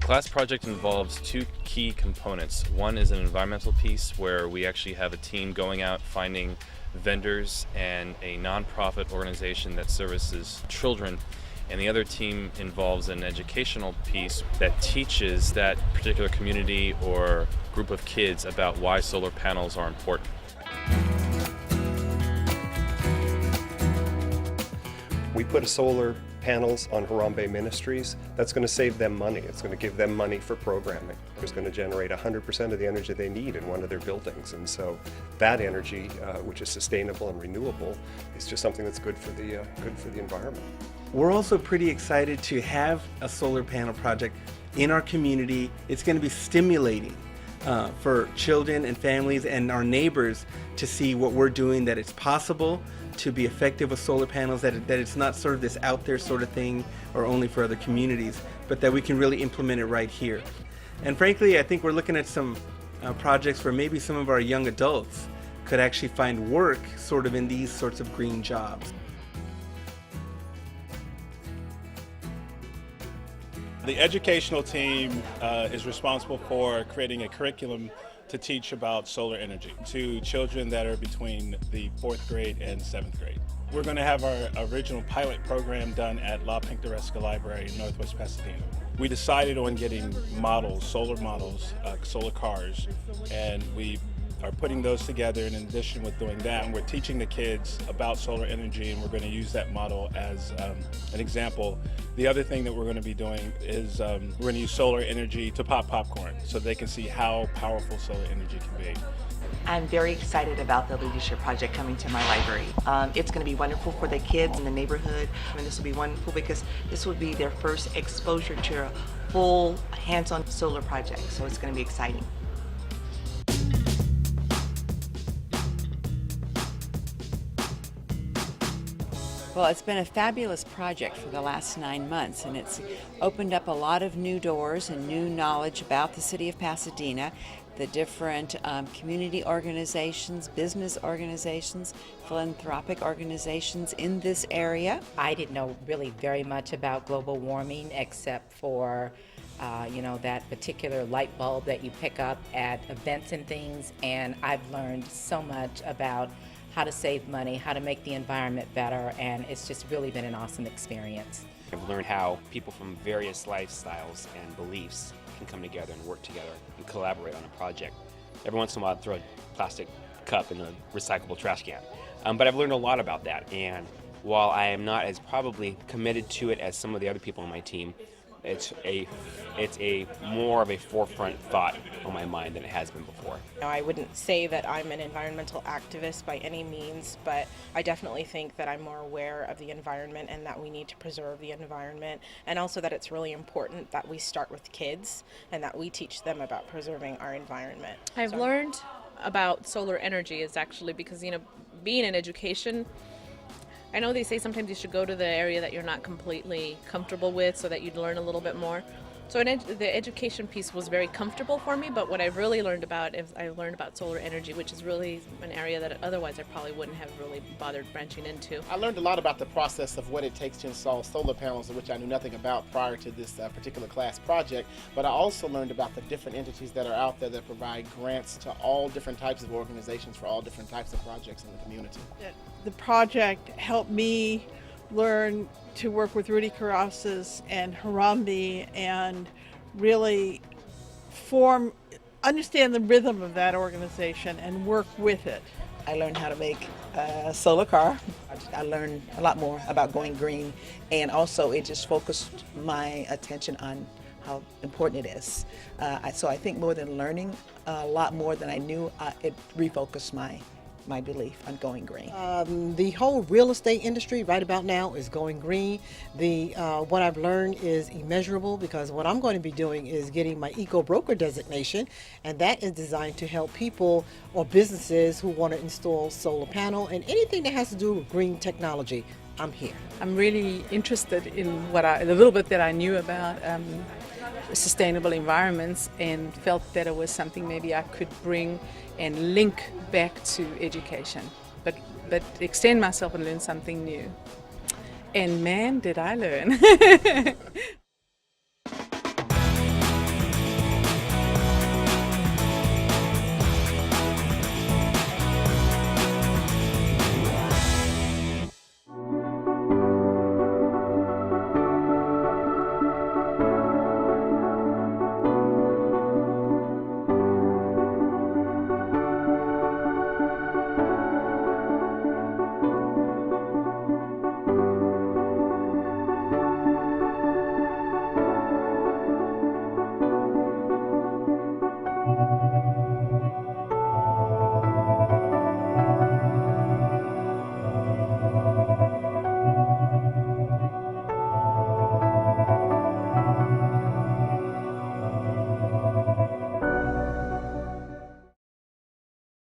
class project involves two key components. One is an environmental piece where we actually have a team going out finding vendors and a nonprofit organization that services children. And the other team involves an educational piece that teaches that particular community or group of kids about why solar panels are important. We put solar panels on Harambe Ministries. That's going to save them money. It's going to give them money for programming. It's going to generate 100% of the energy they need in one of their buildings. And so that energy, which is sustainable and renewable, is just something that's good for the environment. We're also pretty excited to have a solar panel project in our community. It's going to be stimulating for children and families and our neighbors to see what we're doing, that it's possible to be effective with solar panels, that it's not sort of this out there sort of thing or only for other communities, but that we can really implement it right here. And frankly, I think we're looking at some projects where maybe some of our young adults could actually find work sort of in these sorts of green jobs. The educational team is responsible for creating a curriculum to teach about solar energy to children that are between the 4th grade and 7th grade. We're going to have our original pilot program done at La Pintoresca Library in Northwest Pasadena. We decided on getting models, solar cars, and we are putting those together. And in addition with doing that, we're teaching the kids about solar energy, and we're going to use that model as an example. The other thing that we're going to be doing is we're going to use solar energy to pop popcorn so they can see how powerful solar energy can be. I'm very excited about the leadership project coming to my library. It's going to be wonderful for the kids in the neighborhood, and this will be wonderful because this will be their first exposure to a full hands-on solar project, so it's going to be exciting. Well, it's been a fabulous project for the last 9 months, and it's opened up a lot of new doors and new knowledge about the city of Pasadena, the different community organizations, business organizations, philanthropic organizations in this area. I didn't know really very much about global warming except for that particular light bulb that you pick up at events and things, and I've learned so much about how to save money, how to make the environment better, and it's just really been an awesome experience. I've learned how people from various lifestyles and beliefs can come together and work together and collaborate on a project. Every once in a while I'd throw a plastic cup in a recyclable trash can. But I've learned a lot about that, and while I am not as probably committed to it as some of the other people on my team, it's a more of a forefront thought on my mind than it has been before. I wouldn't say that I'm an environmental activist by any means, but I definitely think that I'm more aware of the environment and that we need to preserve the environment, and also that it's really important that we start with kids and that we teach them about preserving our environment. I've learned about solar energy is actually because, being in education, I know they say sometimes you should go to the area that you're not completely comfortable with so that you'd learn a little bit more. So the education piece was very comfortable for me, but what I really learned about is I learned about solar energy, which is really an area that otherwise I probably wouldn't have really bothered branching into. I learned a lot about the process of what it takes to install solar panels, which I knew nothing about prior to this particular class project, but I also learned about the different entities that are out there that provide grants to all different types of organizations for all different types of projects in the community. The project helped me learn to work with Rudy Carrasas and Harambe and really understand the rhythm of that organization and work with it. I learned how to make a solar car. I learned a lot more about going green, and also it just focused my attention on how important it is. So I think more than learning a lot more than I knew, it refocused my belief on going green. The whole real estate industry right about now is going green. What I've learned is immeasurable, because what I'm going to be doing is getting my eco broker designation, and that is designed to help people or businesses who want to install solar panel and anything that has to do with green technology. I'm here. I'm really interested in the little bit that I knew about sustainable environments, and felt that it was something maybe I could bring and link back to education, but extend myself and learn something new. And man, did I learn.